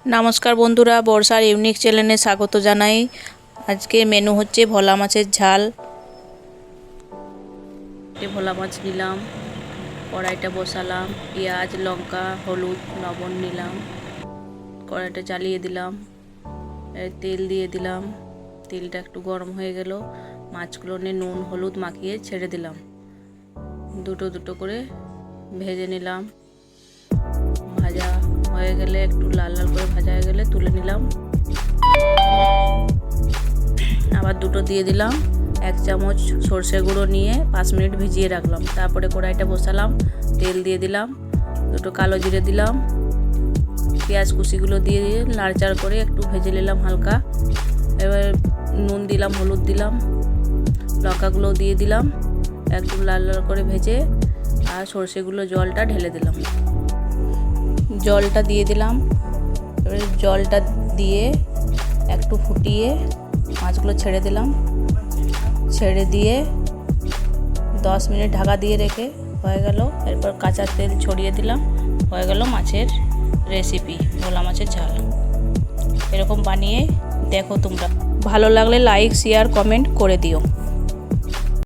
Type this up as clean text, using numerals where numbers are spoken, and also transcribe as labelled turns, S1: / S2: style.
S1: নমস্কার বন্ধুরা, বর্ষার ইউনিক চ্যানেলে স্বাগত জানাই। আজকে মেনু হচ্ছে ভোলা মাছের ঝাল। ভোলা মাছ নিলাম, কড়াইটা বসালাম, পেঁয়াজ লঙ্কা হলুদ লবণ নিলাম, কড়াইটা চালিয়ে দিলাম, তেল দিয়ে দিলাম। তেলটা একটু গরম হয়ে গেল, মাছগুলো নিয়ে নুন হলুদ মাখিয়ে ছেড়ে দিলাম। দুটো দুটো করে ভেজে নিলাম। ভাজা হয়ে গেলে, একটু লাল লাল করে ভাজা হয়ে গেলে তুলে নিলাম। আবার দুটো দিয়ে দিলাম। 1 চামচ সর্ষে গুঁড়ো নিয়ে 5 মিনিট ভিজিয়ে রাখলাম। তারপরে কড়াইটা বসালাম, তেল দিয়ে দিলাম, দুটো কালো জিরে দিলাম, পেঁয়াজ কুচিগুলো দিয়ে নাড়াচাড়া করে একটু ভেজে নিলাম হালকা। এবার নুন দিলাম, হলুদ দিলাম, লঙ্কাগুলো দিয়ে দিলাম, একটু লাল লাল করে ভেজে আর সর্ষেগুলো জলটা ঢেলে দিলাম। জলটা দিয়ে দিলাম। এবারে জলটা দিয়ে একটু ফুটিয়ে মাছগুলো ছেড়ে দিলাম। ছেড়ে দিয়ে 10 মিনিট ঢাকা দিয়ে রেখে হয়ে গেল। এরপর কাঁচা তেল ছড়িয়ে দিলাম। হয়ে গেল মাছের রেসিপি, ভোলা মাছের ঝাল। এরকম বানিয়ে দেখো তোমরা। ভালো লাগলে লাইক শেয়ার কমেন্ট করে দিও।